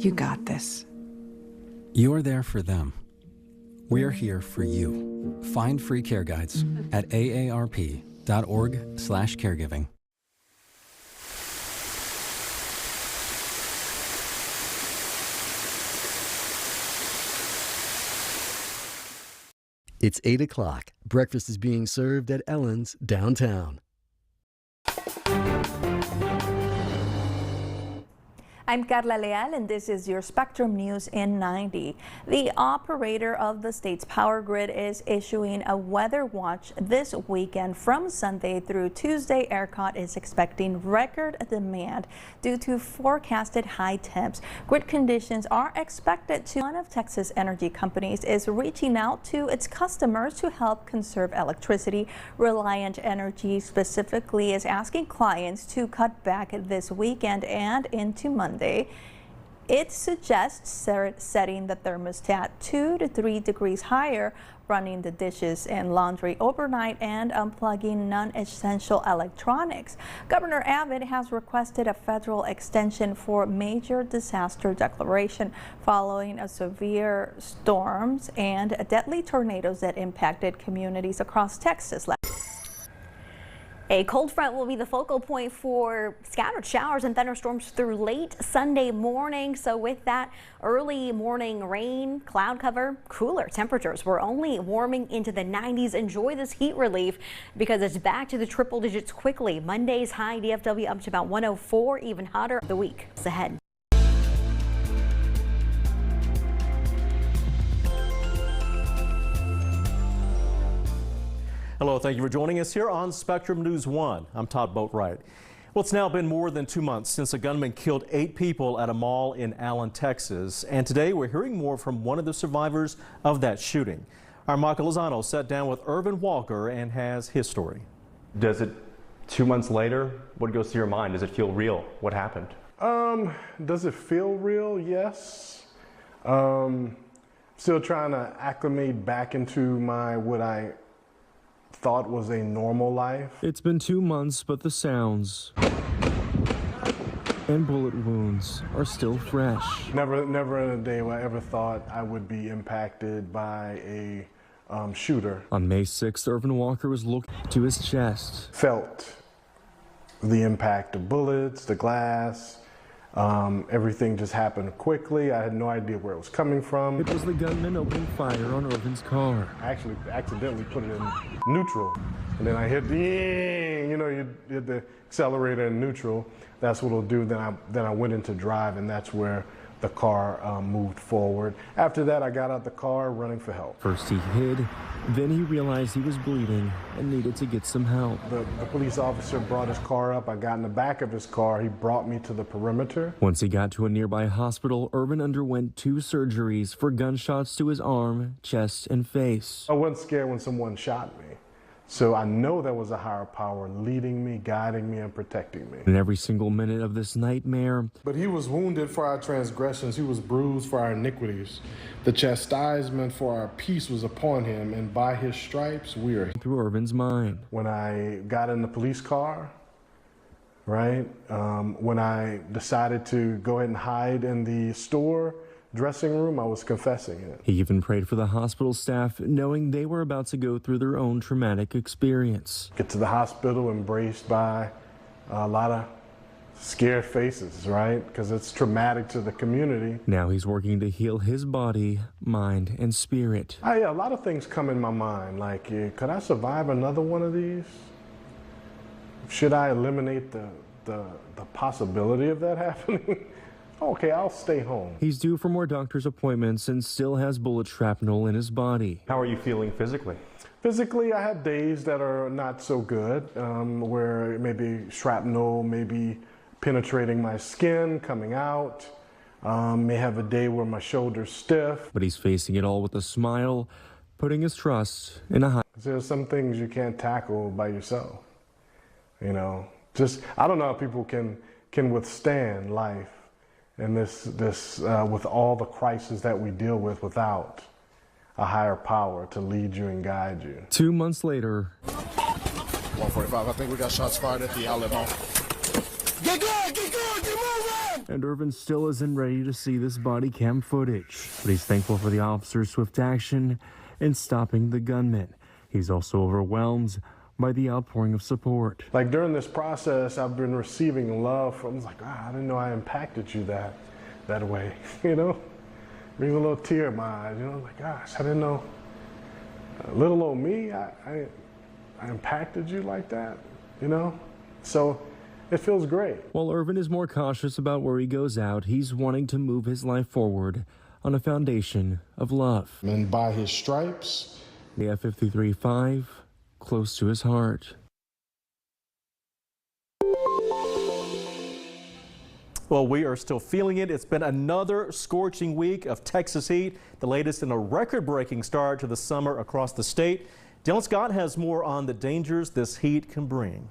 You got this. You're there for them. We're here for you. Find free care guides at aarp.org/caregiving. It's 8 o'clock. Breakfast is being served at Ellen's downtown. I'm Carla Leal, and this is your Spectrum News in 90. The operator of the state's power grid is issuing a weather watch this weekend. From Sunday through Tuesday, ERCOT is expecting record demand due to forecasted high temps. Grid conditions are expected to. One of Texas energy companies is reaching out to its customers to help conserve electricity. Reliant Energy specifically is asking clients to cut back this weekend and into Monday. It suggests setting the thermostat 2 to 3 degrees higher, running the dishes and laundry overnight, and unplugging non-essential electronics. Governor Abbott has requested a federal extension for major disaster declaration following a severe storms and deadly tornadoes that impacted communities across Texas. A cold front will be the focal point for scattered showers and thunderstorms through late Sunday morning. So with that early morning rain, cloud cover, cooler temperatures, we're only warming into the 90s. Enjoy this heat relief because it's back to the triple digits quickly. Monday's high DFW up to about 104, even hotter the week ahead. Hello, thank you for joining us here on Spectrum News 1. I'm Todd Boatwright. Well, it's now been more than 2 months since a gunman killed 8 people at a mall in Allen, Texas. And today we're hearing more from one of the survivors of that shooting. Our Michael Lozano sat down with Irvin Walker and has his story. Does it, 2 months later, what goes through your mind? Does it feel real? What happened? Does it feel real? Yes. Still trying to acclimate back into what I thought was a normal life. It's been 2 months, but the sounds and bullet wounds are still fresh. Never in a day where I ever thought I would be impacted by a shooter. On May 6th, Irvin Walker was looking to his chest. Felt the impact of bullets, the glass. Everything just happened quickly. I had no idea where it was coming from. It was the gunman opening fire on Irvin's car. I actually accidentally put it in neutral. And then I hit you hit the accelerator in neutral. That's what it'll do. Then I went into drive, and that's where the car moved forward. After that, I got out the car running for help. First he hid, then he realized he was bleeding and needed to get some help. The police officer brought his car up. I got in the back of his car. He brought me to the perimeter. Once he got to a nearby hospital, Irvin underwent 2 surgeries for gunshots to his arm, chest, and face. I wasn't scared when someone shot me. So I know there was a higher power leading me, guiding me, and protecting me. In every single minute of this nightmare. But he was wounded for our transgressions. He was bruised for our iniquities. The chastisement for our peace was upon him, and by his stripes we are. Through Irvin's mind. When I got in the police car, right? When I decided to go ahead and hide in the store dressing room, I was confessing it. He even prayed for the hospital staff, knowing they were about to go through their own traumatic experience. Get to the hospital embraced by a lot of scared faces, right? Because it's traumatic to the community. Now he's working to heal his body, mind, and spirit. Yeah, a lot of things come in my mind, like, could I survive another one of these? Should I eliminate the possibility of that happening? Okay, I'll stay home. He's due for more doctor's appointments and still has bullet shrapnel in his body. How are you feeling physically? Physically, I have days that are not so good, where maybe shrapnel may be penetrating my skin, coming out. May have a day where my shoulder's stiff. But he's facing it all with a smile, putting his trust in a high. There's some things you can't tackle by yourself. You know, I don't know how people can withstand life and this with all the crises that we deal with without a higher power to lead you and guide you. 2 months later. 145, I think we got shots fired at the outlet mall. Get going, get moving! And Irvin still isn't ready to see this body cam footage, but he's thankful for the officer's swift action in stopping the gunman. He's also overwhelmed by the outpouring of support. Like during this process, I've been receiving love from, I didn't know I impacted you that way, you know? Brings a little tear in my eyes, you know, gosh, I didn't know, little old me, I impacted you like that, you know? So it feels great. While Irvin is more cautious about where he goes out, he's wanting to move his life forward on a foundation of love. And by his stripes, the F-53-5 close to his heart. Well, we are still feeling it. It's been another scorching week of Texas heat, the latest in a record-breaking start to the summer across the state. Dylan Scott has more on the dangers this heat can bring.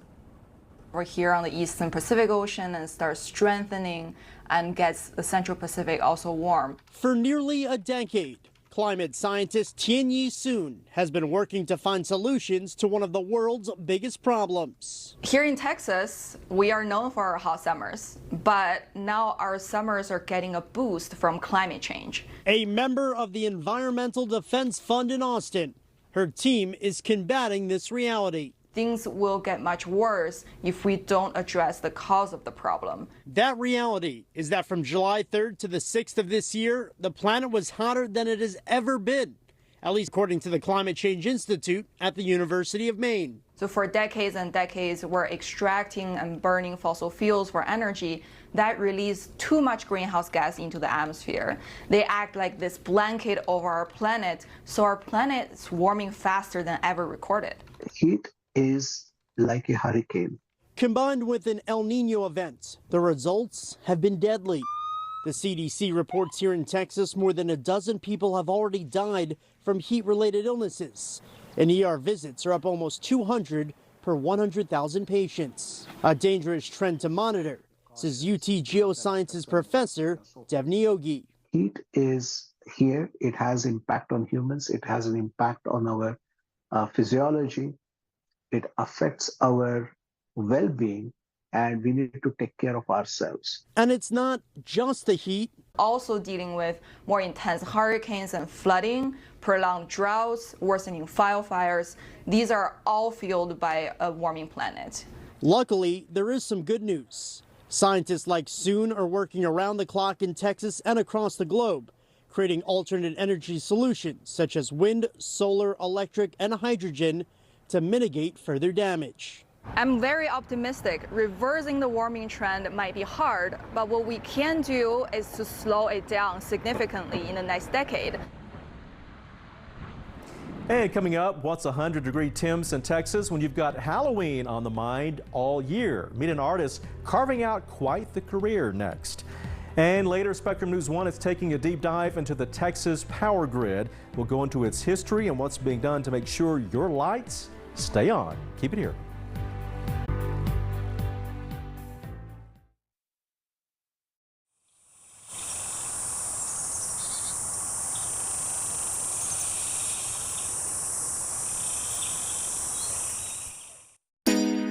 We're here on the eastern Pacific Ocean and starts strengthening and gets the central Pacific also warm. For nearly a decade, climate scientist Tianyi Sun has been working to find solutions to one of the world's biggest problems. Here in Texas, we are known for our hot summers, but now our summers are getting a boost from climate change. A member of the Environmental Defense Fund in Austin, her team is combating this reality. Things will get much worse if we don't address the cause of the problem. That reality is that from July 3rd to the 6th of this year, the planet was hotter than it has ever been, at least according to the Climate Change Institute at the University of Maine. So for decades and decades, we're extracting and burning fossil fuels for energy that release too much greenhouse gas into the atmosphere. They act like this blanket over our planet, so our planet is warming faster than ever recorded. Heat is like a hurricane. Combined with an El Nino event, the results have been deadly. The CDC reports here in Texas more than a dozen people have already died from heat-related illnesses, and ER visits are up almost 200 per 100,000 patients. A dangerous trend to monitor, says UT Geosciences professor Devni Yogi. Heat is here. It has impact on humans. It has an impact on our physiology. It affects our well-being, and we need to take care of ourselves. And it's not just the heat. Also dealing with more intense hurricanes and flooding, prolonged droughts, worsening wildfires. These are all fueled by a warming planet. Luckily, there is some good news. Scientists like Sun are working around the clock in Texas and across the globe, creating alternate energy solutions such as wind, solar, electric, and hydrogen to mitigate further damage. I'm very optimistic. Reversing the warming trend might be hard, but what we can do is to slow it down significantly in the next decade. And coming up, what's 100-degree temps in Texas when you've got Halloween on the mind all year? Meet an artist carving out quite the career next. And later, Spectrum News 1 is taking a deep dive into the Texas power grid. We'll go into its history and what's being done to make sure your lights stay on. Keep it here.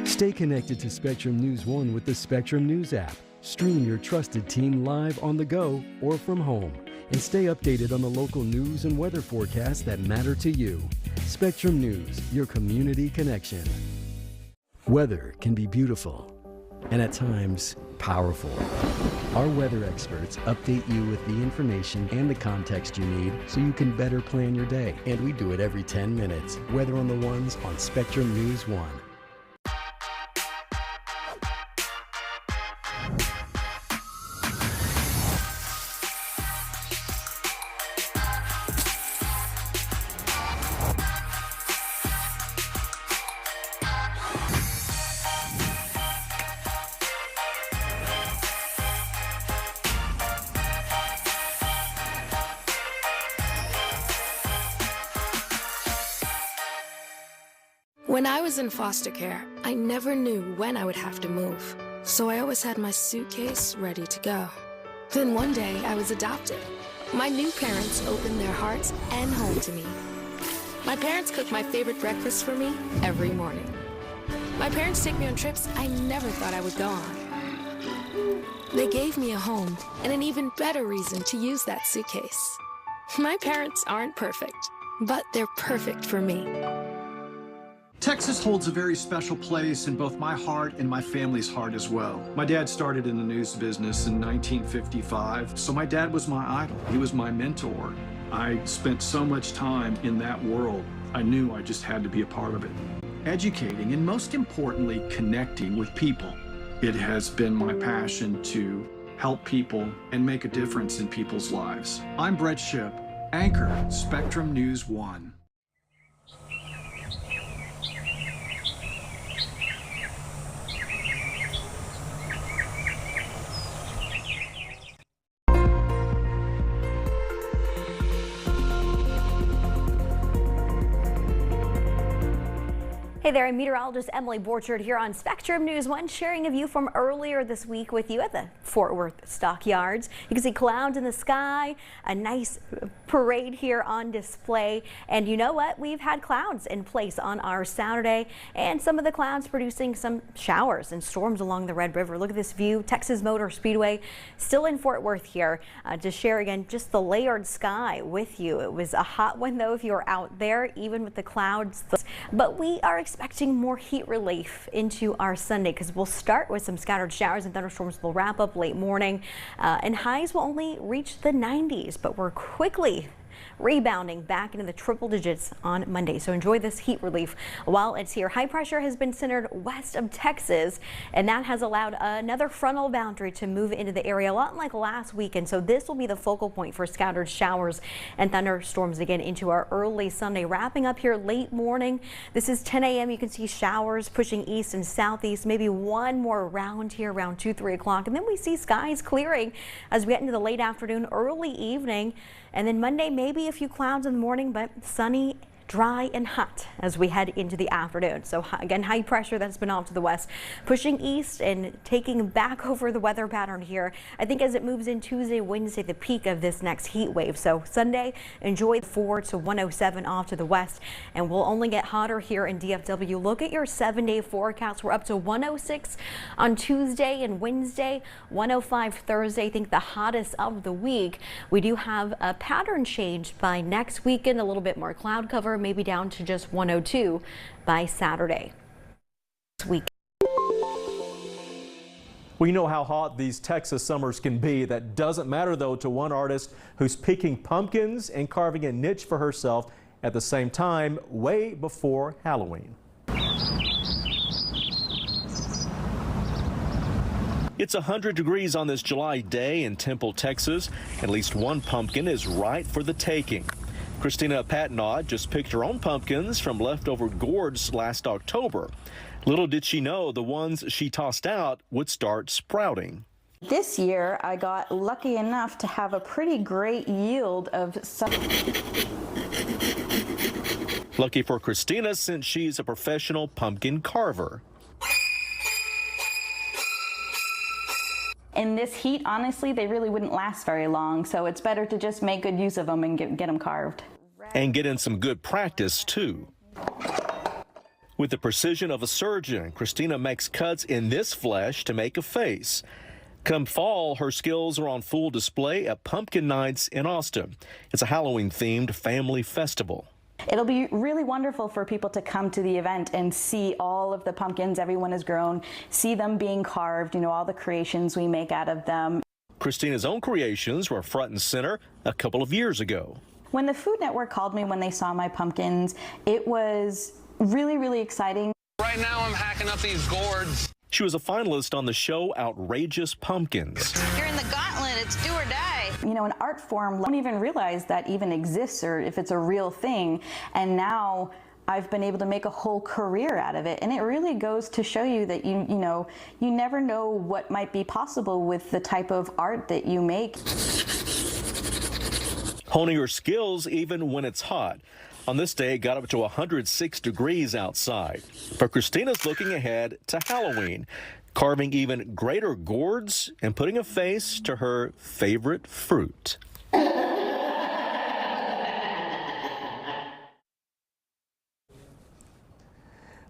Stay connected to Spectrum News 1 with the Spectrum News app. Stream your trusted team live on the go or from home. And stay updated on the local news and weather forecasts that matter to you. Spectrum News, your community connection. Weather can be beautiful and at times powerful. Our weather experts update you with the information and the context you need so you can better plan your day. And we do it every 10 minutes. Weather on the Ones on Spectrum News 1. When I was in foster care, I never knew when I would have to move, so I always had my suitcase ready to go. Then one day, I was adopted. My new parents opened their hearts and home to me. My parents cook my favorite breakfast for me every morning. My parents take me on trips I never thought I would go on. They gave me a home and an even better reason to use that suitcase. My parents aren't perfect, but they're perfect for me. Texas holds a very special place in both my heart and my family's heart as well. My dad started in the news business in 1955, so my dad was my idol. He was my mentor. I spent so much time in that world. I knew I just had to be a part of it. Educating and most importantly, connecting with people. It has been my passion to help people and make a difference in people's lives. I'm Brett Shipp, anchor, Spectrum News 1. Hey there, I'm meteorologist Emily Borchard here on Spectrum News 1, sharing a view from earlier this week with you at the Fort Worth Stockyards. You can see clouds in the sky, a nice parade here on display, and you know what? We've had clouds in place on our Saturday, and some of the clouds producing some showers and storms along the Red River. Look at this view, Texas Motor Speedway, still in Fort Worth here to share again just the layered sky with you. It was a hot one though if you were out there, even with the clouds, but we are expecting more heat relief into our Sunday because we'll start with some scattered showers and thunderstorms will wrap up late morning and highs will only reach the 90s, but we're quickly rebounding back into the triple digits on Monday. So enjoy this heat relief while it's here. High pressure has been centered west of Texas, and that has allowed another frontal boundary to move into the area, a lot like last weekend. So this will be the focal point for scattered showers and thunderstorms again into our early Sunday, wrapping up here late morning. This is 10 a.m. You can see showers pushing east and southeast, maybe one more round here around 2-3 o'clock, and then we see skies clearing as we get into the late afternoon, early evening. And then Monday, maybe a few clouds in the morning, but sunny, dry and hot as we head into the afternoon. So again, high pressure that's been off to the west, pushing east and taking back over the weather pattern here. I think as it moves in Tuesday, Wednesday, the peak of this next heat wave. So Sunday, enjoy 4 to 107 off to the west, and we'll only get hotter here in DFW. Look at your 7-day forecast. We're up to 106 on Tuesday and Wednesday, 105 Thursday. I think the hottest of the week. We do have a pattern change by next weekend, a little bit more cloud cover, maybe down to just 102 by Saturday. Well, you know how hot these Texas summers can be. That doesn't matter, though, to one artist who's picking pumpkins and carving a niche for herself at the same time, way before Halloween. It's 100 degrees on this July day in Temple, Texas. At least one pumpkin is right for the taking. Christina Patnaud just picked her own pumpkins from leftover gourds last October. Little did she know the ones she tossed out would start sprouting. This year, I got lucky enough to have a pretty great yield of some. Lucky for Christina, since she's a professional pumpkin carver. In this heat, honestly, they really wouldn't last very long, so it's better to just make good use of them and get them carved. And get in some good practice, too. With the precision of a surgeon, Christina makes cuts in this flesh to make a face. Come fall, her skills are on full display at Pumpkin Nights in Austin. It's a Halloween-themed family festival. It'll be really wonderful for people to come to the event and see all of the pumpkins everyone has grown, see them being carved, you know, all the creations we make out of them. Christina's own creations were front and center a couple of years ago. When the Food Network called me when they saw my pumpkins, it was really, really exciting. Right now I'm hacking up these gourds. She was a finalist on the show Outrageous Pumpkins. You're in the gauntlet, it's do or die. You know, an art form, I don't even realize that even exists or if it's a real thing. And now I've been able to make a whole career out of it. And it really goes to show you that you never know what might be possible with the type of art that you make. Honing her skills even when it's hot. On this day, it got up to 106 degrees outside. But Christina's looking ahead to Halloween, carving even greater gourds and putting a face to her favorite fruit.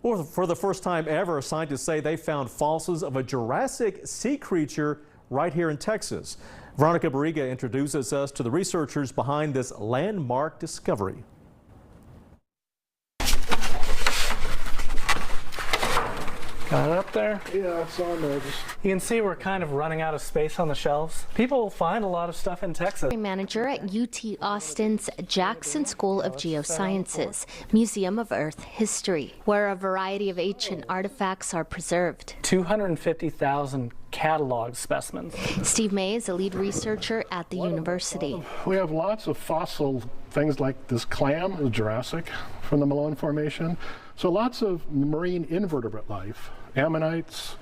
Well, for the first time ever, scientists say they found fossils of a Jurassic sea creature right here in Texas. Veronica Barriga introduces us to the researchers behind this landmark discovery. Got it up there? Yeah, it's on there. You can see we're kind of running out of space on the shelves. People find a lot of stuff in Texas. Manager at UT Austin's Jackson School of Geosciences, Museum of Earth History, where a variety of ancient artifacts are preserved. 250,000 catalog specimens. Steve May is a lead researcher at the university. We have lots of fossil things like this clam, the Jurassic, from the Malone Formation. So lots of marine invertebrate life, ammonites,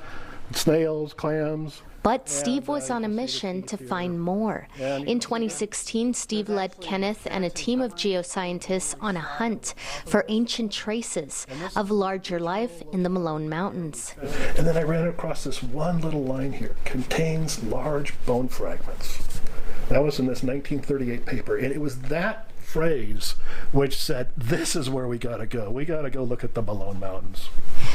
snails, clams. But Steve was on a mission to find more. In 2016, Steve led Kenneth and a team of geoscientists on a hunt for ancient traces of larger life in the Malone Mountains. And then I ran across this one little line here, contains large bone fragments. That was in this 1938 paper, and it was that phrase which said, this is where we gotta go. We gotta go look at the Malone Mountains.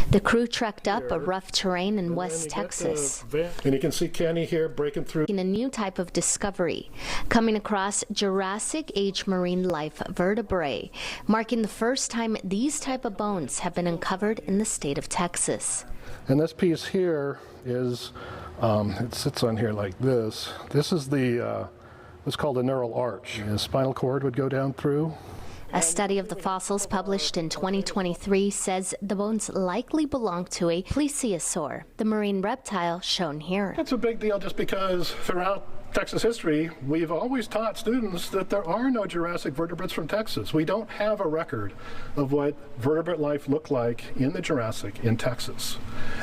The crew trekked up a rough terrain in West Texas. And you can see Kenny here breaking through. In a new type of discovery, coming across Jurassic age marine life vertebrae, marking the first time these type of bones have been uncovered in the state of Texas. And this piece here is, it sits on here like this. This is the, it's called a neural arch. The spinal cord would go down through. A study of the fossils published in 2023 says the bones likely belong to a plesiosaur, the marine reptile shown here. It's a big deal just because throughout Texas history, we've always taught students that there are no Jurassic vertebrates from Texas. We don't have a record of what vertebrate life looked like in the Jurassic in Texas.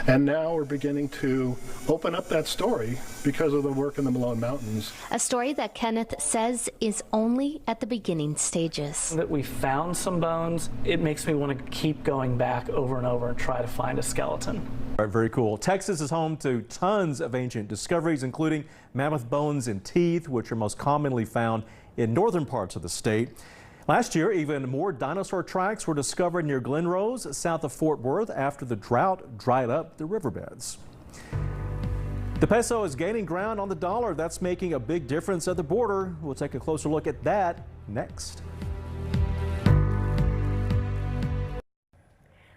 And now we're beginning to open up that story because of the work in the Malone Mountains. A story that Kenneth says is only at the beginning stages. That we found some bones, it makes me want to keep going back over and over and try to find a skeleton. All right, very cool. Texas is home to tons of ancient discoveries, including mammoth bones and teeth, which are most commonly found in northern parts of the state. Last year, even more dinosaur tracks were discovered near Glen Rose, south of Fort Worth, after the drought dried up the riverbeds. The peso is gaining ground on the dollar. That's making a big difference at the border. We'll take a closer look at that next.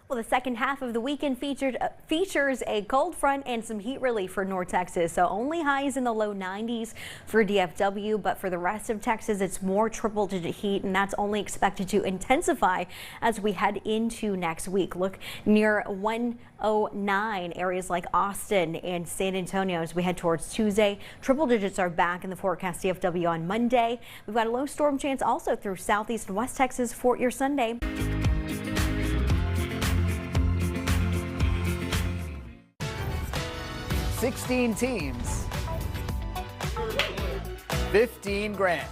Well, the second half of the weekend features a cold front and some heat relief for North Texas. So only highs in the low 90s for DFW, but for the rest of Texas, it's more triple-digit heat, and that's only expected to intensify as we head into next week. Look near 109 areas like Austin and San Antonio as we head towards Tuesday. Triple digits are back in the forecast DFW on Monday. We've got a low storm chance also through southeast and west Texas for your Sunday. 16 teams, 15 grand.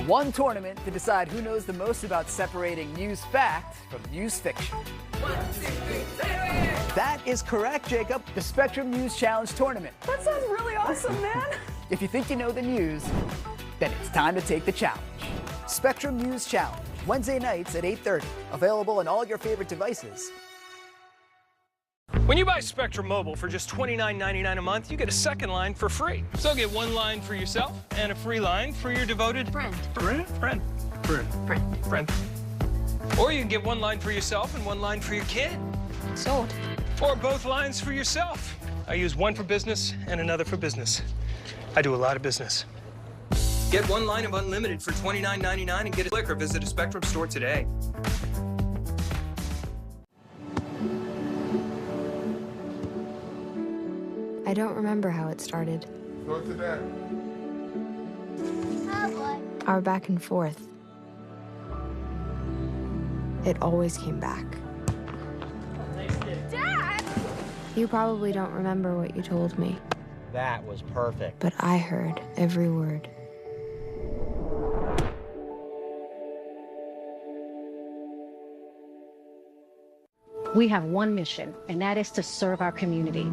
One tournament to decide who knows the most about separating news fact from news fiction. 1, 2, 3, that is correct, Jacob. The Spectrum News Challenge Tournament. That sounds really awesome, man. If you think you know the news, then it's time to take the challenge. Spectrum News Challenge, Wednesday nights at 8:30. Available on all your favorite devices. When you buy Spectrum Mobile for just $29.99 a month, you get a second line for free. So get one line for yourself and a free line for your devoted friend. Or you can get one line for yourself and one line for your kid. Sold. Or both lines for yourself. I use one for business and another for business. I do a lot of business. Get one line of unlimited for $29.99 and get a click or visit a Spectrum store today. I don't remember how it started. Go to that. Our back and forth. It always came back. Dad! You probably don't remember what you told me, That was perfect. but I heard every word. We have one mission, and that is to serve our community.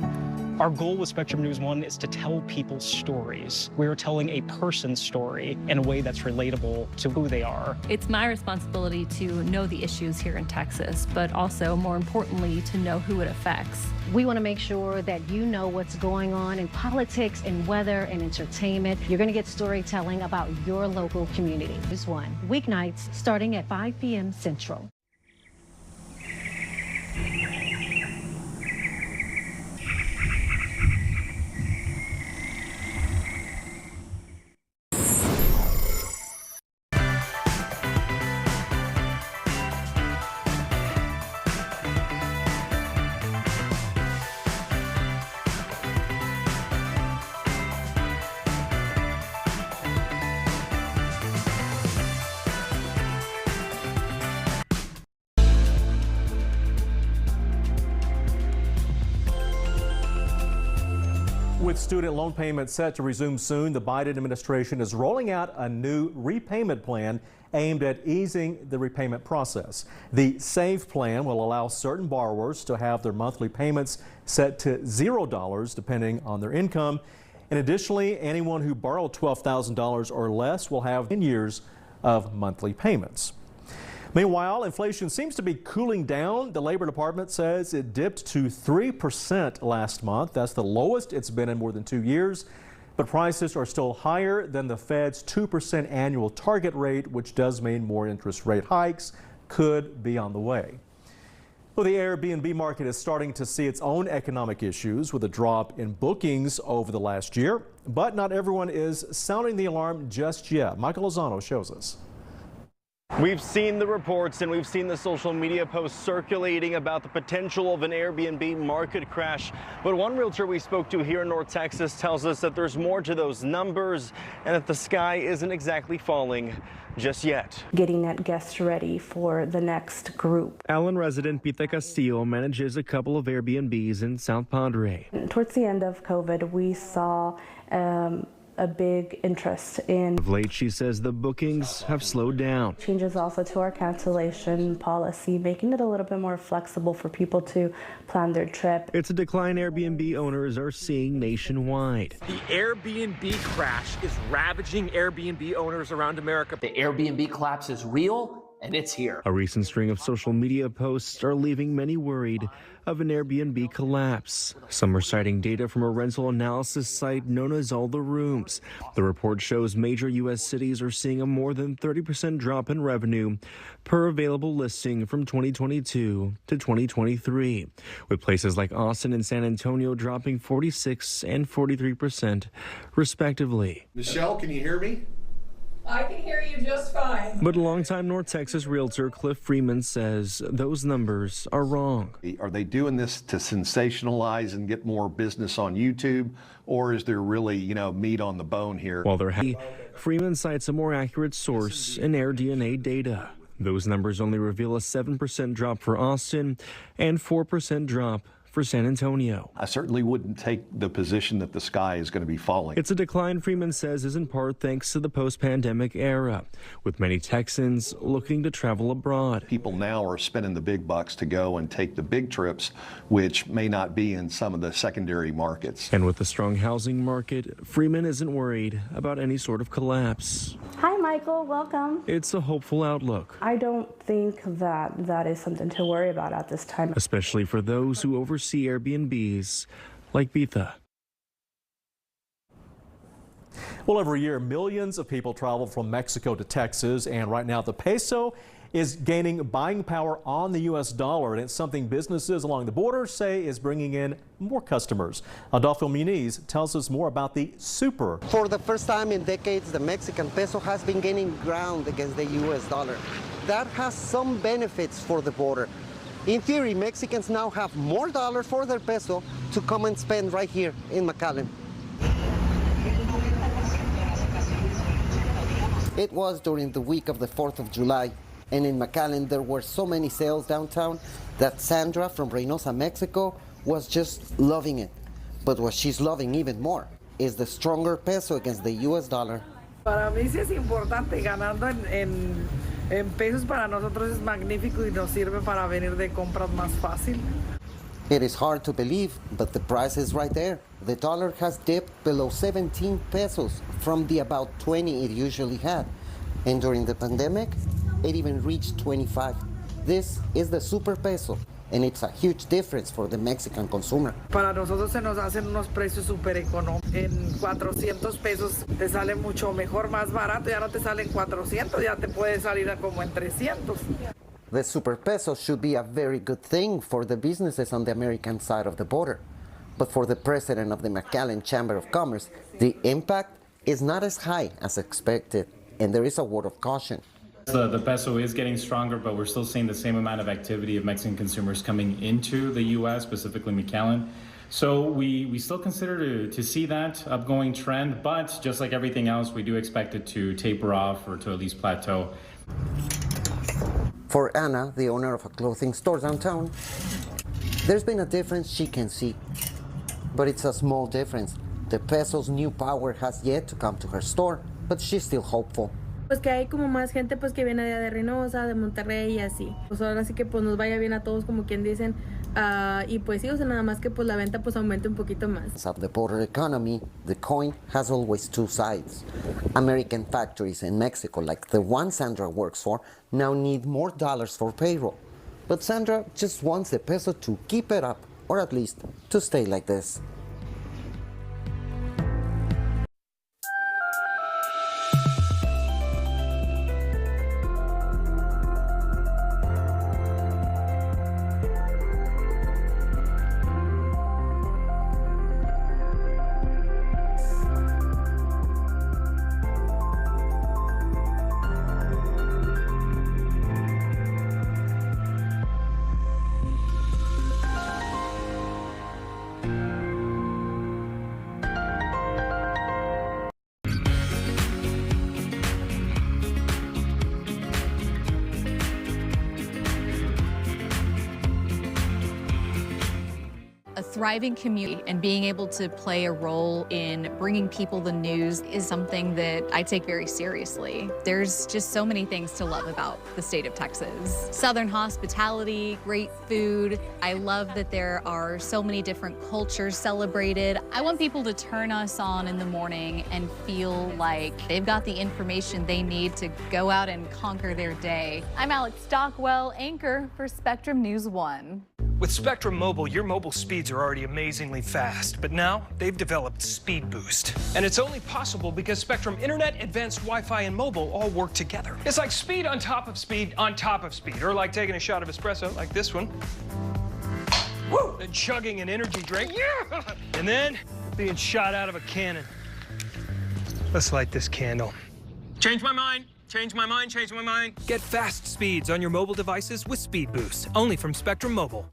Our goal with Spectrum News 1 is to tell people's stories. We're telling a person's story in a way that's relatable to who they are. It's my responsibility to know the issues here in Texas, but also, more importantly, to know who it affects. We want to make sure that you know what's going on in politics and weather and entertainment. You're going to get storytelling about your local community. News 1, weeknights starting at 5 p.m. Central. With student loan payments set to resume soon, the Biden administration is rolling out a new repayment plan aimed at easing the repayment process. The SAVE plan will allow certain borrowers to have their monthly payments set to $0 depending on their income. And additionally, anyone who borrowed $12,000 or less will have 10 years of monthly payments. Meanwhile, inflation seems to be cooling down. The Labor Department says it dipped to 3% last month. That's the lowest it's been in more than 2 years. But prices are still higher than the Fed's 2% annual target rate, which does mean more interest rate hikes could be on the way. Well, the Airbnb market is starting to see its own economic issues with a drop in bookings over the last year. But not everyone is sounding the alarm just yet. Michael Lozano shows us. We've seen the reports and we've seen the social media posts circulating about the potential of an Airbnb market crash. But one realtor we spoke to here in North Texas tells us that there's more to those numbers and that the sky isn't exactly falling just yet. Getting that guest ready for the next group. Allen resident Pita Castillo manages a couple of Airbnbs in South Padre. Towards the end of COVID, we saw a big interest in. Of late, she says the bookings have slowed down. Changes also to our cancellation policy, making it a little bit more flexible for people to plan their trip. It's a decline Airbnb owners are seeing nationwide. The Airbnb crash is ravaging Airbnb owners around America. The Airbnb collapse is real. And it's here. A recent string of social media posts are leaving many worried of an Airbnb collapse. Some are citing data from a rental analysis site known as All the Rooms. The report shows major U.S. cities are seeing a more than 30% drop in revenue per available listing from 2022 to 2023, with places like Austin and San Antonio dropping 46% and 43%, respectively. Michelle, can you hear me? I can hear you just fine. But longtime North Texas realtor Cliff Freeman says those numbers are wrong. Are they doing this to sensationalize and get more business on YouTube, or is there really, meat on the bone here? While they're happy, Freeman cites a more accurate source in AirDNA data. Those numbers only reveal a 7% drop for Austin and 4% drop for San Antonio. I certainly wouldn't take the position that the sky is going to be falling. It's a decline Freeman says is in part thanks to the post-pandemic era, with many Texans looking to travel abroad. People now are spending the big bucks to go and take the big trips, which may not be in some of the secondary markets. And with the strong housing market, Freeman isn't worried about any sort of collapse. Hi, Michael. Welcome. It's a hopeful outlook. I don't think that is something to worry about at this time. Especially for those who oversee Airbnbs like Pita. Well, every year, millions of people travel from Mexico to Texas, and right now the peso is gaining buying power on the U.S. dollar, and it's something businesses along the border say is bringing in more customers. Adolfo Muniz tells us more about the super. For the first time in decades, the Mexican peso has been gaining ground against the U.S. dollar. That has some benefits for the border. In theory, Mexicans now have more dollars for their peso to come and spend right here in McAllen. It was during the week of the 4th of July, and in McAllen there were so many sales downtown that Sandra from Reynosa, Mexico was just loving it. But what she's loving even more is the stronger peso against the US dollar. Para mí sí es importante, ganando en pesos para nosotros es magnífico y nos sirve para venir de compras más fácil. It is hard to believe, but the price is right there. The dollar has dipped below 17 pesos from the about 20 it usually had. And during the pandemic, it even reached 25. This is the super peso, and it's a huge difference for the Mexican consumer. Para nosotros se nos hacen unos precios súper económicos. En 400 pesos te sale mucho mejor, más barato. Ya no te salen 400, ya te puede salir a como en 300. The super peso should be a very good thing for the businesses on the American side of the border. But for the president of the McAllen Chamber of Commerce, the impact is not as high as expected, and there is a word of caution. The peso is getting stronger, but we're still seeing the same amount of activity of Mexican consumers coming into the U.S., specifically McAllen. So we still consider to see that upgoing trend, but just like everything else, we do expect it to taper off or to at least plateau. For Anna, the owner of a clothing store downtown, there's been a difference she can see. But it's a small difference. The peso's new power has yet to come to her store, but she's still hopeful. Pues que hay como más gente pues que viene de Reynosa, de Monterrey y así. Pues ahora sí que pues nos vaya bien a todos como quien dicen. Y pues sí, o sea, nada más que pues la venta pues aumente un poquito más. Of the border economy, the coin has always two sides. American factories in Mexico, like the one Sandra works for, now need more dollars for payroll. But Sandra just wants the peso to keep it up, or at least to stay like this. A thriving community and being able to play a role in bringing people the news is something that I take very seriously. There's just so many things to love about the state of Texas. Southern hospitality, great food. I love that there are so many different cultures celebrated. I want people to turn us on in the morning and feel like they've got the information they need to go out and conquer their day. I'm Alex Stockwell, anchor for Spectrum News 1. With Spectrum Mobile, your mobile speeds are already amazingly fast, but now they've developed Speed Boost. And it's only possible because Spectrum Internet, Advanced Wi-Fi, and mobile all work together. It's like speed on top of speed on top of speed, or like taking a shot of espresso, like this one. Woo! And chugging an energy drink. Yeah! And then being shot out of a cannon. Let's light this candle. Change my mind. Change my mind, change my mind. Get fast speeds on your mobile devices with Speed Boost, only from Spectrum Mobile.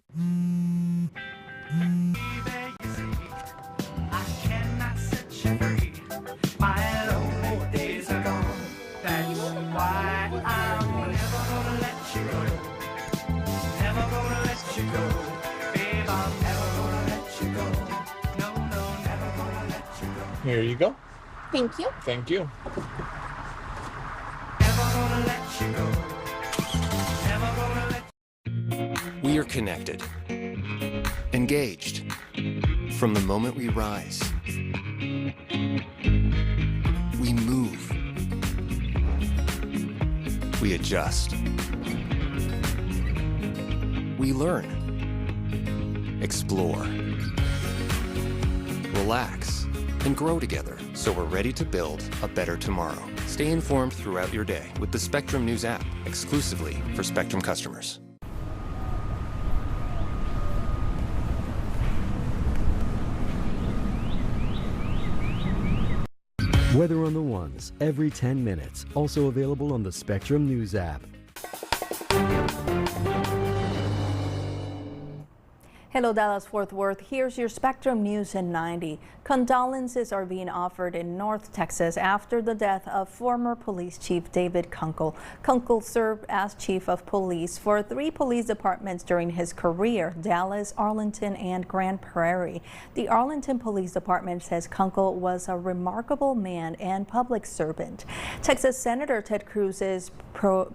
Here you go. Thank you. Thank you. We are connected, engaged, from the moment we rise. We move. We adjust. We learn, explore, relax, and grow together so we're ready to build a better tomorrow. Stay informed throughout your day with the Spectrum News app, exclusively for Spectrum customers. Weather on the Ones, every 10 minutes. Also available on the Spectrum News app. Hello, Dallas-Fort Worth. Here's your Spectrum News in 90. Condolences are being offered in North Texas after the death of former police chief David Kunkel. Kunkel served as chief of police for 3 police departments during his career: Dallas, Arlington, and Grand Prairie. The Arlington Police Department says Kunkel was a remarkable man and public servant. Texas Senator Ted Cruz is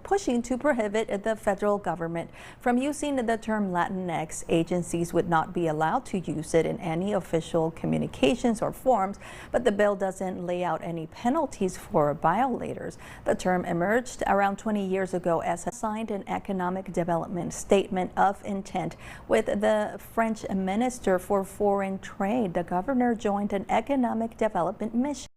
pushing to prohibit the federal government from using the term Latinx. Agencies would not be allowed to use it in any official communications or forms, but the bill doesn't lay out any penalties for violators. The term emerged around 20 years ago as signed an economic development statement of intent with the French Minister for Foreign Trade. The governor joined an economic development mission.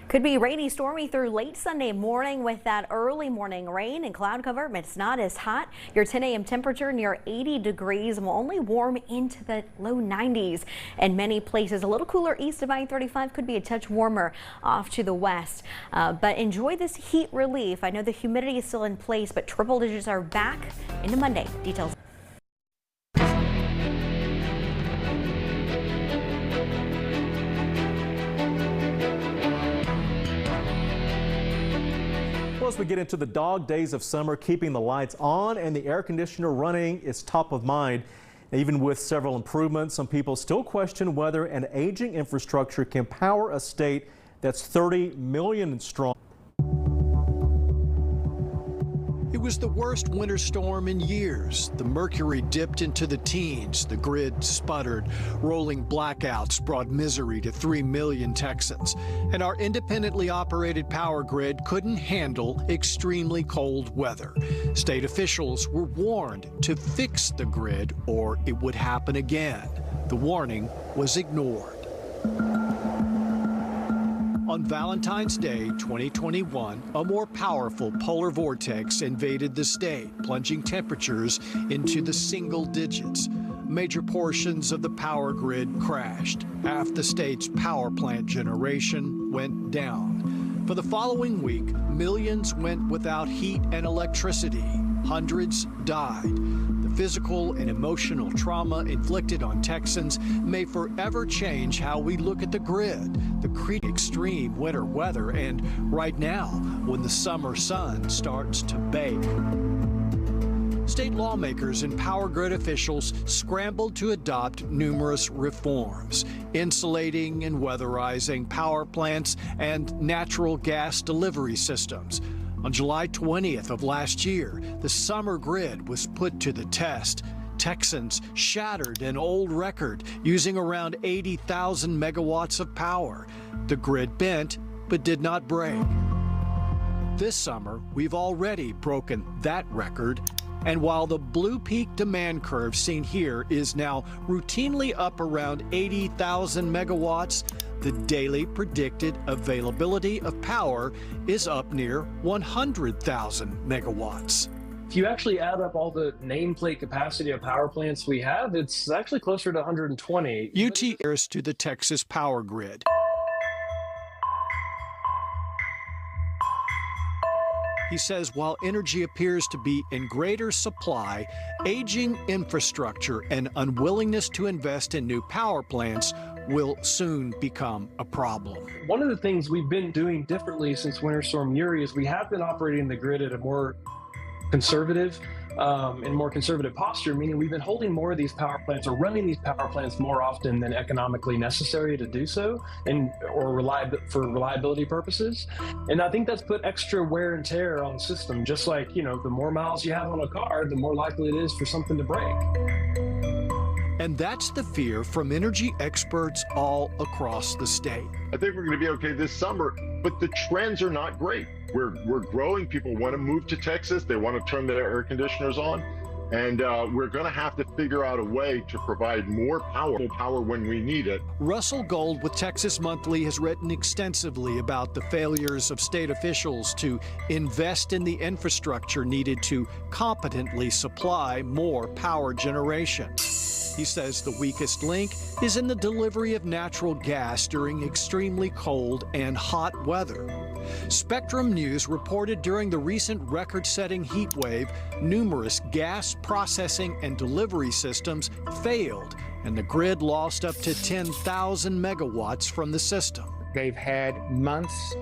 Could be rainy, stormy through late Sunday morning with that early morning rain and cloud cover, but it's not as hot. Your 10 a.m. temperature near 80 degrees will only warm into the low 90s. In many places, a little cooler east of I-35, could be a touch warmer off to the west. But enjoy this heat relief. I know the humidity is still in place, but triple digits are back into Monday. Details. As we get into the dog days of summer, keeping the lights on and the air conditioner running is top of mind. Even with several improvements, some people still question whether an aging infrastructure can power a state that's 30 million strong. It was the worst winter storm in years. The mercury dipped into the teens. The grid sputtered. Rolling blackouts brought misery to 3 million Texans. And our independently operated power grid couldn't handle extremely cold weather. State officials were warned to fix the grid or it would happen again. The warning was ignored. On Valentine's Day 2021, a more powerful polar vortex invaded the state, plunging temperatures into the single digits. Major portions of the power grid crashed. Half the state's power plant generation went down. For the following week, millions went without heat and electricity. Hundreds died. The physical and emotional trauma inflicted on Texans may forever change how we look at the grid, the extreme winter weather, and right now, when the summer sun starts to bake. State lawmakers and power grid officials scrambled to adopt numerous reforms, insulating and weatherizing power plants and natural gas delivery systems. On July 20th of last year, the summer grid was put to the test. Texans shattered an old record using around 80,000 megawatts of power. The grid bent, but did not break. This summer, we've already broken that record. And while the Blue Peak demand curve seen here is now routinely up around 80,000 megawatts, the daily predicted availability of power is up near 100,000 megawatts. If you actually add up all the nameplate capacity of power plants we have, it's actually closer to 120. UT airs to the Texas power grid. He says while energy appears to be in greater supply, aging infrastructure and unwillingness to invest in new power plants will soon become a problem. One of the things we've been doing differently since Winter Storm Uri is we have been operating the grid at a more conservative and more conservative posture, meaning we've been holding more of these power plants or running these power plants more often than economically necessary to do so, or for reliability purposes. And I think that's put extra wear and tear on the system. Just like, the more miles you have on a car, the more likely it is for something to break. And that's the fear from energy experts all across the state. I think we're going to be okay this summer, but the trends are not great. We're growing. People want to move to Texas. They want to turn their air conditioners on. And we're going to have to figure out a way to provide more power when we need it. Russell Gold with Texas Monthly has written extensively about the failures of state officials to invest in the infrastructure needed to competently supply more power generation. He says the weakest link is in the delivery of natural gas during extremely cold and hot weather. Spectrum News reported during the recent record-setting heat wave, numerous gas processing and delivery systems failed, and the grid lost up to 10,000 megawatts from the system. They've had months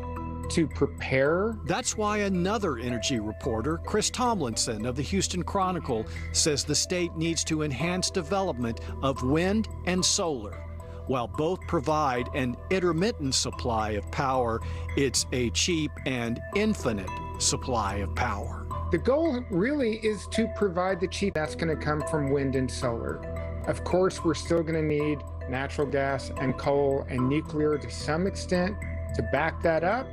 to prepare. That's why another energy reporter, Chris Tomlinson of the Houston Chronicle, says the state needs to enhance development of wind and solar. While both provide an intermittent supply of power, it's a cheap and infinite supply of power. The goal really is to provide the cheap that's going to come from wind and solar. Of course, we're still going to need natural gas and coal and nuclear to some extent to back that up,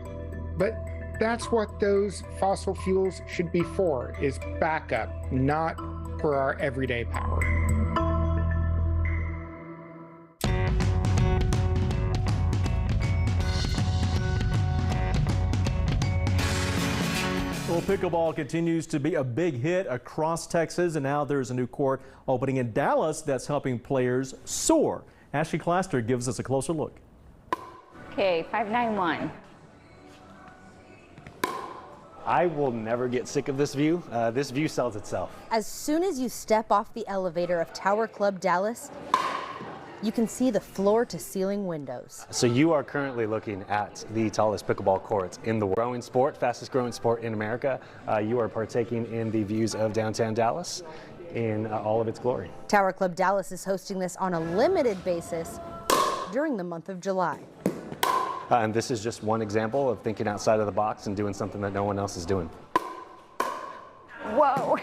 but that's what those fossil fuels should be for, is backup, not for our everyday power. Well, pickleball continues to be a big hit across Texas, and now there's a new court opening in Dallas that's helping players soar. Ashley Claster gives us a closer look. Okay, 591. I will never get sick of this view. This view sells itself. As soon as you step off the elevator of Tower Club Dallas, you can see the floor-to-ceiling windows. So you are currently looking at the tallest pickleball court in the world. Growing sport, fastest growing sport in America. You are partaking in the views of downtown Dallas in all of its glory. Tower Club Dallas is hosting this on a limited basis during the month of July. And this is just one example of thinking outside of the box and doing something that no one else is doing. Whoa.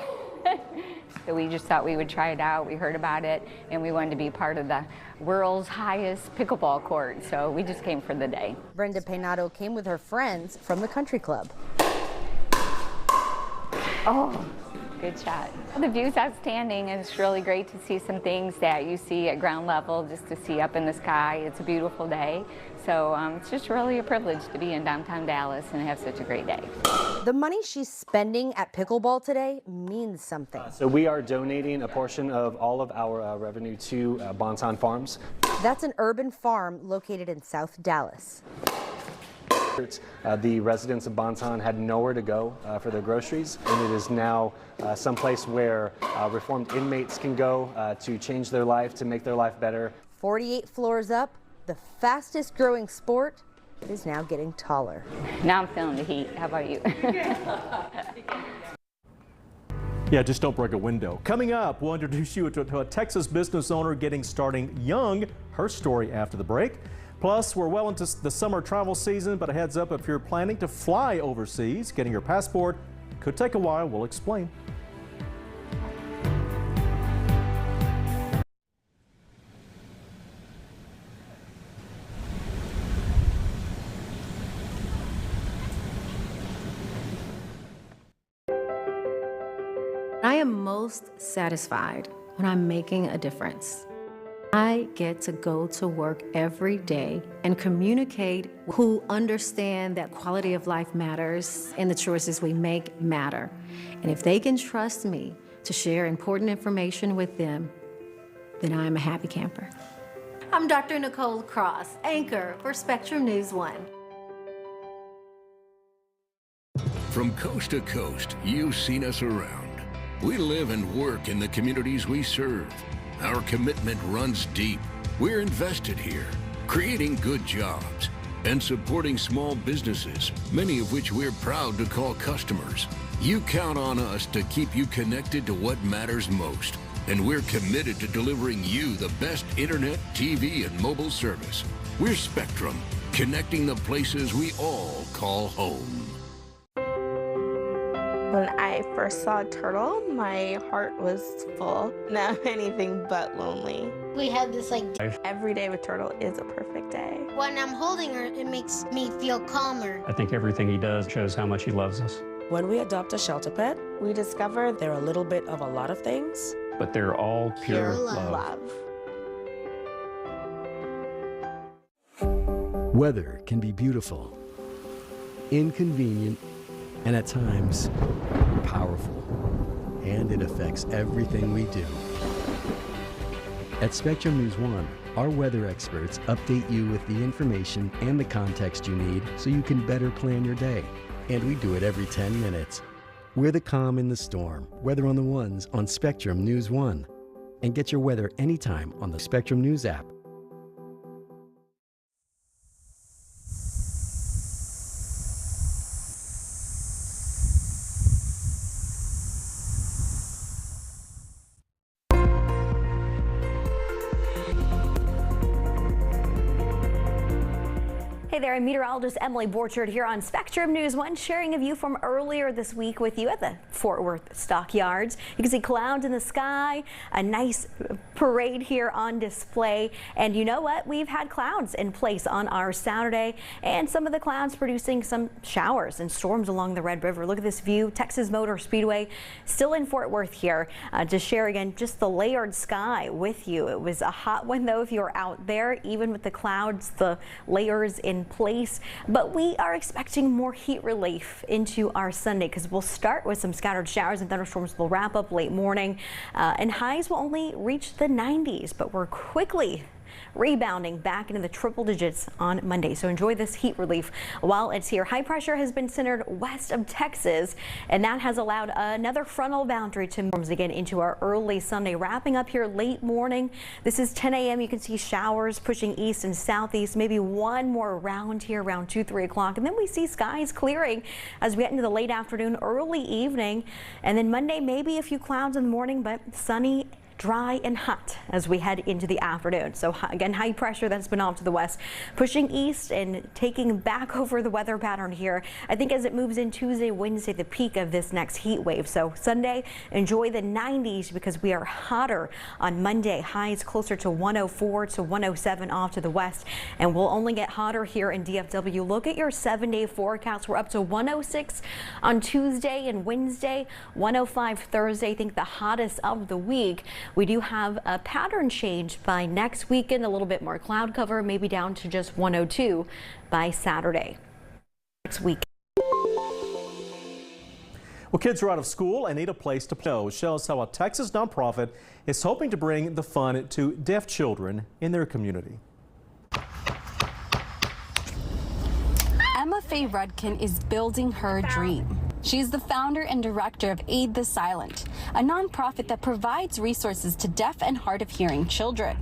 So we just thought we would try it out. We heard about it, and we wanted to be part of the world's highest pickleball court. So we just came for the day. Brenda Peinado came with her friends from the country club. Oh, good shot. The view's outstanding, and it's really great to see some things that you see at ground level, just to see up in the sky. It's a beautiful day. So it's just really a privilege to be in downtown Dallas and have such a great day. The money she's spending at pickleball today means something. So we are donating a portion of all of our revenue to Bonton Farms. That's an urban farm located in South Dallas. The residents of Bonton had nowhere to go for their groceries, and it is now someplace where reformed inmates can go to change their life, to make their life better. 48 floors up, the fastest growing sport is now getting taller. Now I'm feeling the heat. How about you? Yeah, just don't break a window. Coming up, we'll introduce you to a Texas business owner getting starting young. Her story after the break. Plus, we're well into the summer travel season, but a heads up if you're planning to fly overseas, getting your passport could take a while. We'll explain. I am most satisfied when I'm making a difference. I get to go to work every day and communicate who understand that quality of life matters and the choices we make matter. And if they can trust me to share important information with them, then I'm a happy camper. I'm Dr. Nicole Cross, anchor for Spectrum News 1. From coast to coast, you've seen us around. We live and work in the communities we serve. Our commitment runs deep. We're invested here, creating good jobs and supporting small businesses, many of which we're proud to call customers. You count on us to keep you connected to what matters most, and we're committed to delivering you the best internet, TV, and mobile service. We're Spectrum, connecting the places we all call home. When I first saw a turtle, my heart was full. Now I'm anything but lonely. We had this every day with Turtle is a perfect day. When I'm holding her, it makes me feel calmer. I think everything he does shows how much he loves us. When we adopt a shelter pet, we discover they're a little bit of a lot of things. But they're all pure love. Weather can be beautiful, inconvenient, and at times, powerful. And it affects everything we do. At Spectrum News 1, our weather experts update you with the information and the context you need so you can better plan your day. And we do it every 10 minutes. We're the calm in the storm, Weather on the Ones on Spectrum News 1. And get your weather anytime on the Spectrum News app. Hey there, I'm meteorologist Emily Borchard here on Spectrum News 1, sharing a view from earlier this week with you at the Fort Worth Stockyards. You can see clouds in the sky, a nice parade here on display. And you know what? We've had clouds in place on our Saturday, and some of the clouds producing some showers and storms along the Red River. Look at this view, Texas Motor Speedway, still in Fort Worth here. To share again just the layered sky with you. It was a hot one though if you were out there, even with the clouds, the layers in place. But we are expecting more heat relief into our Sunday because we'll start with some scattered showers and thunderstorms. Will wrap up late morning and highs will only reach the 90s, but we're quickly rebounding back into the triple digits on Monday. So enjoy this heat relief while it's here. High pressure has been centered west of Texas, and that has allowed another frontal boundary to move again into our early Sunday, wrapping up here late morning. This is 10 a.m. You can see showers pushing east and southeast, maybe one more round here around 2-3 o'clock, and then we see skies clearing as we get into the late afternoon, early evening, and then Monday maybe a few clouds in the morning, but sunny, dry and hot as we head into the afternoon. So again, high pressure that's been off to the west, pushing east and taking back over the weather pattern here. I think as it moves in Tuesday, Wednesday, the peak of this next heat wave. So Sunday, enjoy the 90s because we are hotter on Monday. Highs closer to 104 to 107 off to the west, and we'll only get hotter here in DFW. Look at your 7-day forecast. We're up to 106 on Tuesday and Wednesday, 105 Thursday. I think the hottest of the week. We do have a pattern change by next weekend, a little bit more cloud cover, maybe down to just 102 by Saturday next week. Well, kids are out of school and need a place to play. Shows how a Texas nonprofit is hoping to bring the fun to deaf children in their community. Emma Faye Rudkin is building her dream. She's the founder and director of Aid the Silent, a nonprofit that provides resources to deaf and hard of hearing children.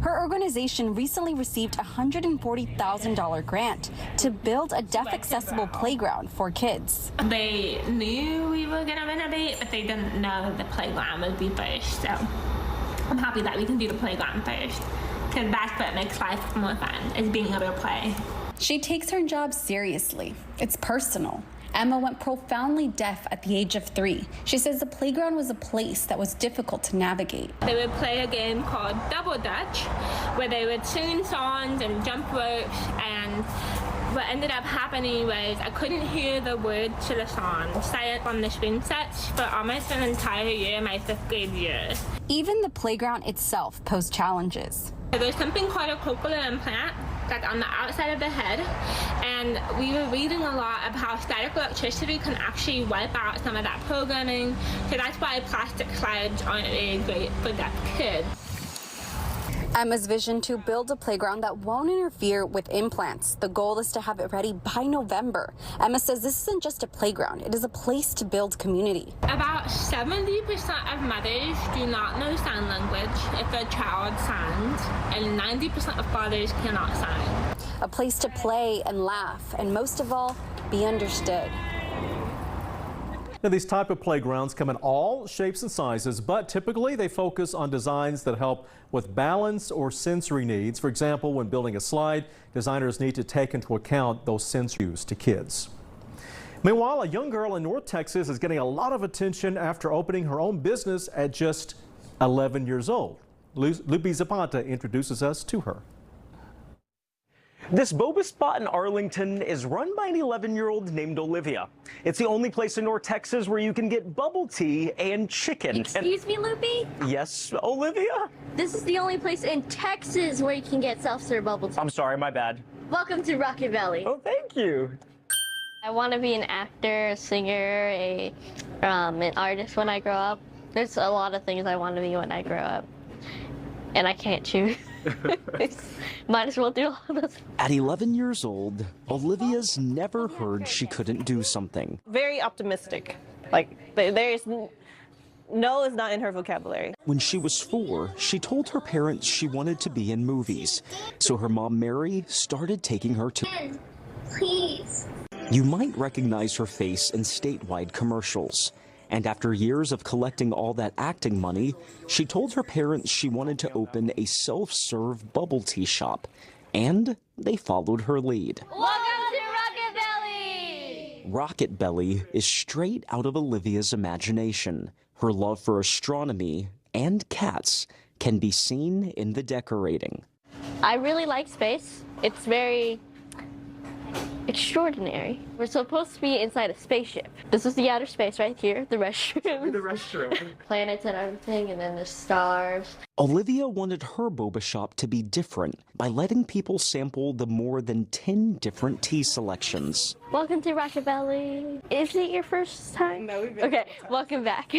Her organization recently received a $140,000 grant to build a deaf accessible playground for kids. They knew we were going to renovate, but they didn't know the playground would be first. So I'm happy that we can do the playground first, because that's what makes life more fun, is being able to play. She takes her job seriously. It's personal. Emma went profoundly deaf at the age of 3. She says the playground was a place that was difficult to navigate. They would play a game called Double Dutch, where they would sing songs and jump ropes, and what ended up happening was I couldn't hear the words to the song, silent on the swing sets for almost an entire year, my 5th grade year. Even the playground itself posed challenges. There's something called a cochlear implant that's on the outside of the head, and we were reading a lot of how static electricity can actually wipe out some of that programming, so that's why plastic slides aren't really great for deaf kids. Emma's vision to build a playground that won't interfere with implants. The goal is to have it ready by November. Emma says this isn't just a playground, it is a place to build community. About 70% of mothers do not know sign language if their child signs, and 90% of fathers cannot sign. A place to play and laugh, and most of all, be understood. Now, these type of playgrounds come in all shapes and sizes, but typically they focus on designs that help with balance or sensory needs. For example, when building a slide, designers need to take into account those sensory cues to kids. Meanwhile, a young girl in North Texas is getting a lot of attention after opening her own business at just 11 years old. Luby Zapata introduces us to her. This boba spot in Arlington is run by an 11-year-old named Olivia. It's the only place in North Texas where you can get bubble tea and chicken. Excuse me, Loopy? Yes, Olivia? This is the only place in Texas where you can get self-serve bubble tea. I'm sorry, my bad. Welcome to Rocket Valley. Oh, thank you. I want to be an actor, a singer, an artist when I grow up. There's a lot of things I want to be when I grow up, and I can't choose. Might as well do all of this. At 11 years old, Olivia's never heard she couldn't do something. Very optimistic. Like, there is no is not in her vocabulary. When she was 4, she told her parents she wanted to be in movies. So her mom, Mary, started taking her to... Please. You might recognize her face in statewide commercials. And after years of collecting all that acting money, she told her parents she wanted to open a self-serve bubble tea shop. and they followed her lead. Welcome to Rocket Belly! Rocket Belly is straight out of Olivia's imagination. Her love for astronomy and cats can be seen in the decorating. I really like space. It's very extraordinary. We're supposed to be inside a spaceship. This is the outer space right here, the restroom. The restroom. Planets and everything, and then the stars. Olivia wanted her boba shop to be different by letting people sample the more than 10 different tea selections. Welcome to Rocket Belly. Is it your first time? No, we've been. Okay, welcome back.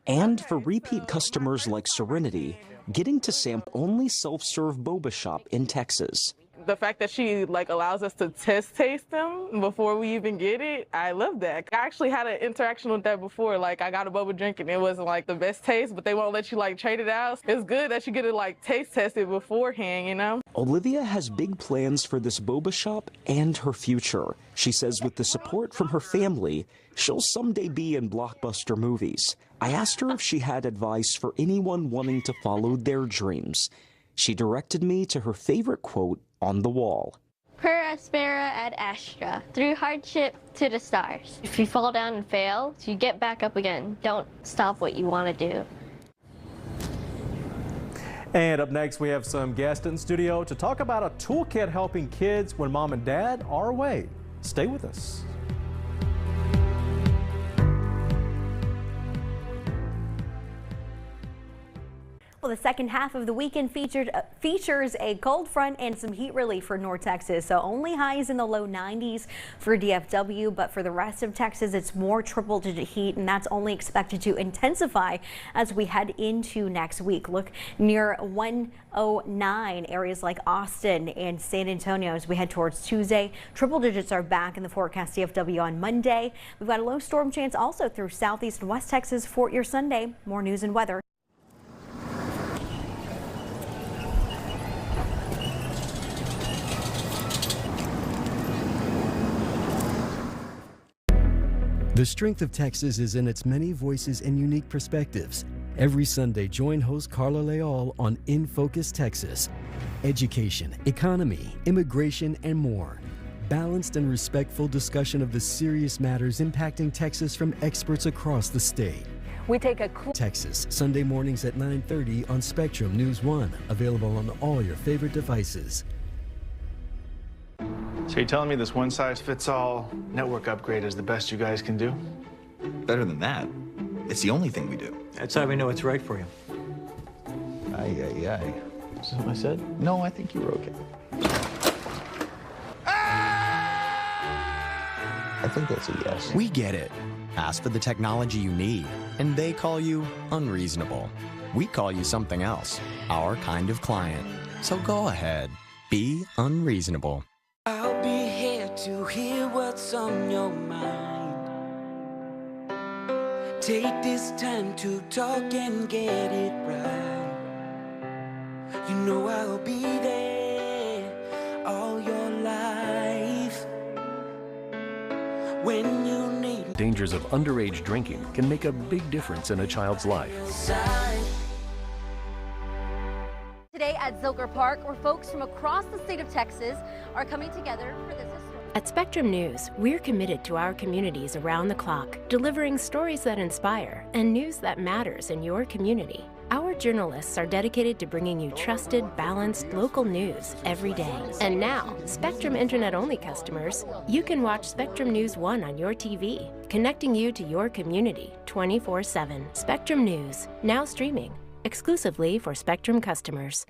And for repeat customers like Serenity, getting to sample only self-serve boba shop in Texas. The fact that she allows us to taste them before we even get it, I love that. I actually had an interaction with that before. I got a boba drink and it wasn't the best taste, but they won't let you trade it out. It's good that you get to taste test it beforehand, you know? Olivia has big plans for this boba shop and her future. She says with the support from her family, she'll someday be in blockbuster movies. I asked her if she had advice for anyone wanting to follow their dreams. She directed me to her favorite quote on the wall. Per aspera ad astra, through hardship to the stars. If you fall down and fail, you get back up again. Don't stop what you want to do. And up next, we have some guests in studio to talk about a toolkit helping kids when mom and dad are away. Stay with us. Well, the second half of the weekend features a cold front and some heat relief for North Texas. So only highs in the low 90s for DFW, but for the rest of Texas, it's more triple-digit heat, and that's only expected to intensify as we head into next week. Look near 109 areas like Austin and San Antonio as we head towards Tuesday. Triple digits are back in the forecast DFW on Monday. We've got a low storm chance also through southeast and west Texas for your Sunday. More news and weather. The strength of Texas is in its many voices and unique perspectives. Every Sunday, join host Carla Leal on In Focus Texas. Education, economy, immigration, and more. Balanced and respectful discussion of the serious matters impacting Texas from experts across the state. We take a Texas, Sunday mornings at 9:30 on Spectrum News 1, available on all your favorite devices. So you're telling me this one-size-fits-all network upgrade is the best you guys can do? Better than that. It's the only thing we do. That's how we know it's right for you. Aye, aye, aye. Is that what I said? No, I think you were okay. I think that's a yes. We get it. Ask for the technology you need, and they call you unreasonable. We call you something else, our kind of client. So go ahead, be unreasonable. I'll be here to hear what's on your mind. Take this time to talk and get it right. You know I'll be there all your life. When you need dangers of underage drinking can make a big difference in a child's life. Today at Zilker Park, where folks from across the state of Texas are coming together for this. At Spectrum News, we're committed to our communities around the clock, delivering stories that inspire and news that matters in your community. Our journalists are dedicated to bringing you trusted, balanced local news every day. And now, Spectrum Internet-only customers, you can watch Spectrum News 1 on your TV, connecting you to your community 24/7. Spectrum News, now streaming, exclusively for Spectrum customers.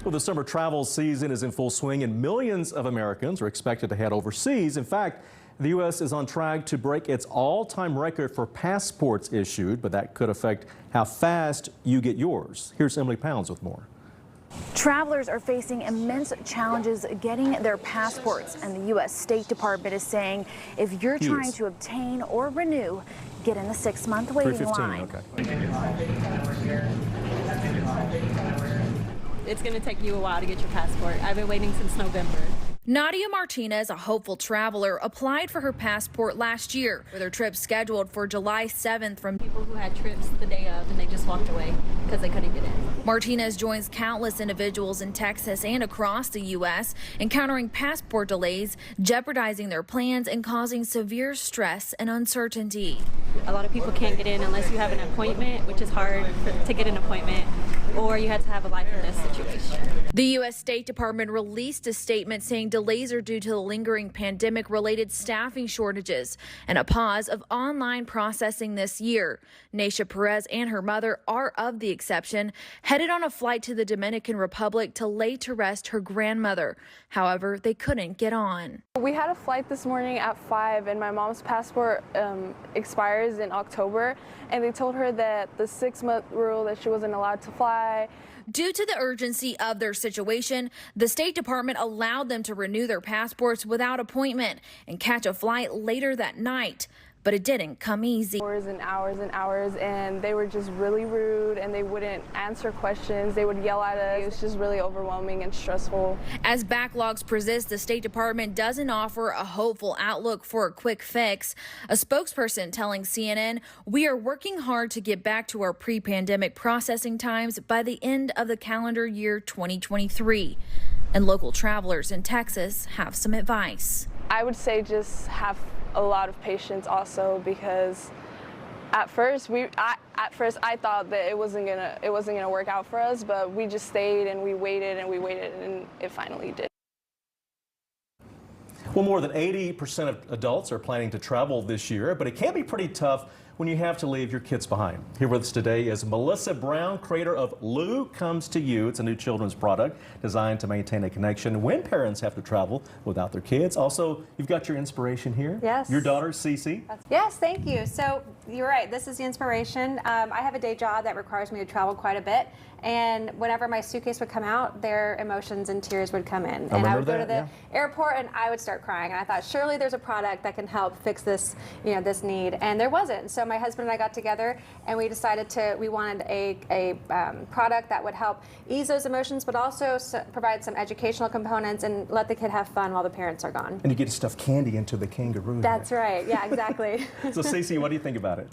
Well, the summer travel season is in full swing and millions of Americans are expected to head overseas. In fact, The U.S. is on track to break its all-time record for passports issued, but that could affect how fast you get yours. Here's Emily Pounds with more. Travelers are facing immense challenges getting their passports, and the U.S. State Department is saying if you're trying to obtain or renew, get in the 6-month waiting line. It's going to take you a while to get your passport. I've been waiting since November. Nadia Martinez, a hopeful traveler, applied for her passport last year with her trip scheduled for July 7th from people who had trips the day of and they just walked away because they couldn't get in. Martinez joins countless individuals in Texas and across the U.S. encountering passport delays, jeopardizing their plans and causing severe stress and uncertainty. A lot of people can't get in unless you have an appointment, which is hard to get an appointment, or you had to have a life or death situation. The U.S. State Department released a statement saying delays are due to the lingering pandemic-related staffing shortages and a pause of online processing this year. Naisha Perez and her mother are of the exception, headed on a flight to the Dominican Republic to lay to rest her grandmother. However, they couldn't get on. We had a flight this morning at 5 and my mom's passport expires in October, and they told her that the 6-month rule that she wasn't allowed to fly. Due to the urgency of their situation, the State Department allowed them to renew their passports without appointment and catch a flight later that night. But it didn't come easy. Hours and hours and hours, and they were just really rude, and they wouldn't answer questions. They would yell at us. It was just really overwhelming and stressful. As backlogs persist, the State Department doesn't offer a hopeful outlook for a quick fix. A spokesperson telling CNN, "We are working hard to get back to our pre-pandemic processing times by the end of the calendar year 2023. And local travelers in Texas have some advice. I would say just have a lot of patience also, because at first I thought that it wasn't gonna work out for us, but we just stayed and we waited and it finally did. Well, more than 80% of adults are planning to travel this year, but it can be pretty tough when you have to leave your kids behind. Here with us today is Melissa Brown, creator of Lou Comes to You. It's a new children's product designed to maintain a connection when parents have to travel without their kids. Also, you've got your inspiration here. Yes. Your daughter, Cece. Yes, thank you. So you're right, this is the inspiration. I have a day job that requires me to travel quite a bit. And whenever my suitcase would come out, their emotions and tears would come in. And I would go to the airport and I would start crying. And I thought, surely there's a product that can help fix this, this need. And there wasn't. So my husband and I got together and we decided we wanted a product that would help ease those emotions, but also provide some educational components and let the kid have fun while the parents are gone. And you get to stuff candy into the kangaroo. That's right. Yeah, exactly. So Cece, what do you think about it?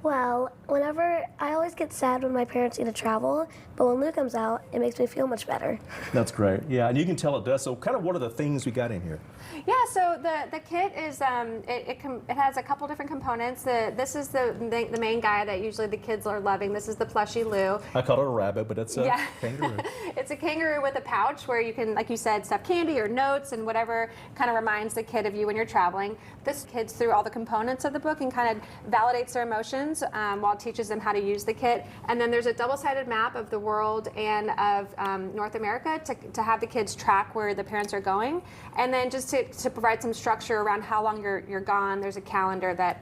Well, I always get sad when my parents need to travel, but when Lou comes out, it makes me feel much better. That's great. Yeah, and you can tell it does. So kind of what are the things we got in here? Yeah, so the kit is, it has a couple different components. This is the main guy that usually the kids are loving. This is the plushie Lou. I call it a rabbit, but it's a kangaroo. It's a kangaroo with a pouch where you can, like you said, stuff candy or notes and whatever kind of reminds the kid of you when you're traveling. This kid's through all the components of the book and kind of validates their emotions while it teaches them how to use the kit. And then there's a double-sided map of the world and of North America to have the kids track where the parents are going. And then just to provide some structure around how long you're gone, there's a calendar that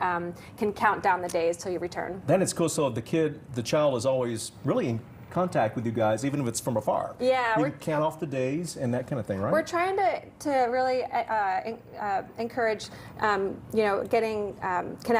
can count down the days till you return. Then it's cool, so the child is always really in contact with you guys, even if it's from afar. Yeah. You can count off the days and that kind of thing, right? We're trying to really encourage, getting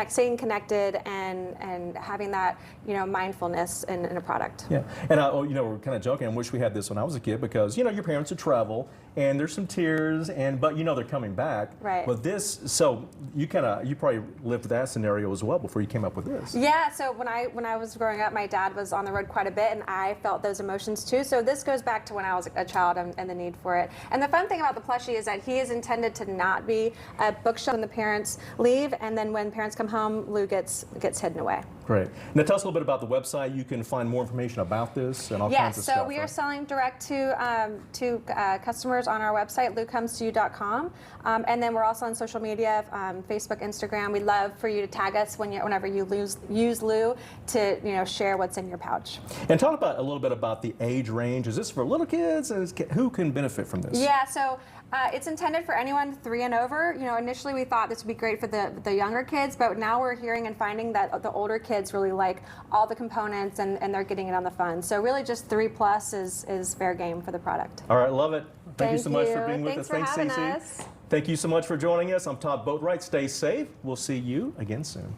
staying connected and having that, mindfulness in a product. Yeah, and we're kind of joking. I wish we had this when I was a kid because your parents would travel and there's some tears but they're coming back. Right. But this, so you probably lived that scenario as well before you came up with this. Yeah. So when I was growing up, my dad was on the road quite a bit, and I felt those emotions too. So this goes back to when I was a child and the need for it. And the fun thing about the plushie is that he is intended to not be a bookshelf when the parents leave, and then when parents come home, Lou gets hidden away. Great. Now tell us a little bit about the website. You can find more information about this and all kinds of stuff. Yes, so we are selling direct to customers on our website, LouComesToYou.com. And then we're also on social media, Facebook, Instagram. We'd love for you to tag us whenever you use Lou to share what's in your pouch. And talk about a little bit about the age range. Is this for little kids? Who can benefit from this? Yeah, so it's intended for anyone 3 and over. Initially we thought this would be great for the younger kids, but now we're hearing and finding that the older kids really like all the components and they're getting it on the fun. So really just 3+ is fair game for the product. All right, love it. Thank you so much for being with us. Thanks for having Cece. us. Thank you so much for joining us. I'm Todd Boatwright. Stay safe. We'll see you again soon.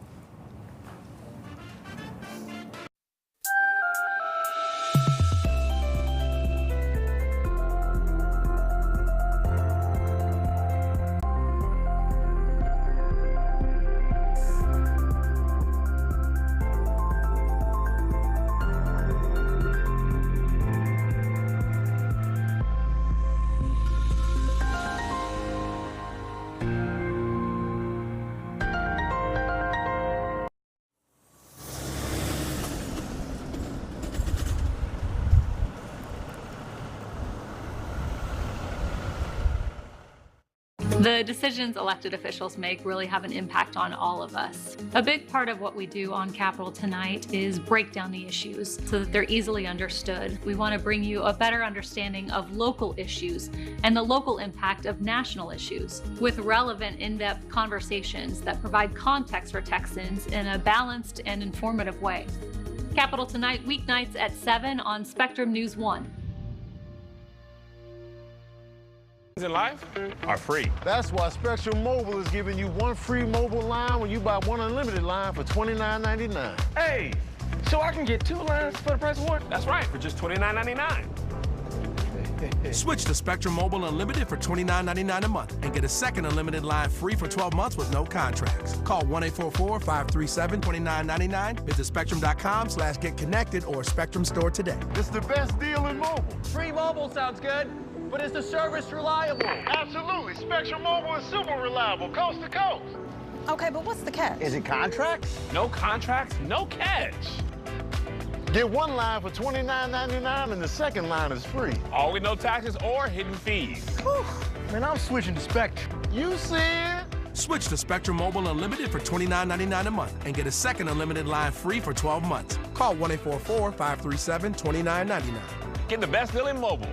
The decisions elected officials make really have an impact on all of us. A big part of what we do on Capitol Tonight is break down the issues so that they're easily understood. We want to bring you a better understanding of local issues and the local impact of national issues with relevant, in-depth conversations that provide context for Texans in a balanced and informative way. Capitol Tonight, weeknights at 7 on Spectrum News 1. In life are free. That's why Spectrum Mobile is giving you one free mobile line when you buy one unlimited line for $29.99. Hey, so I can get 2 lines for the price of 1? That's right, for just $29.99. Switch to Spectrum Mobile Unlimited for $29.99 a month and get a second unlimited line free for 12 months with no contracts. Call 1-844-537-2999. Visit spectrum.com/getconnected or Spectrum Store today. It's the best deal in mobile. Free mobile sounds good, but is the service reliable? Absolutely. Spectrum Mobile is super reliable, coast to coast. Okay, but what's the catch? Is it contracts? No contracts, no catch. Get one line for $29.99 and the second line is free. All with no taxes or hidden fees. Whew. Man, I'm switching to Spectrum. You said? Switch to Spectrum Mobile Unlimited for $29.99 a month and get a second unlimited line free for 12 months. Call 1-844-537-2999. Get the best deal in mobile.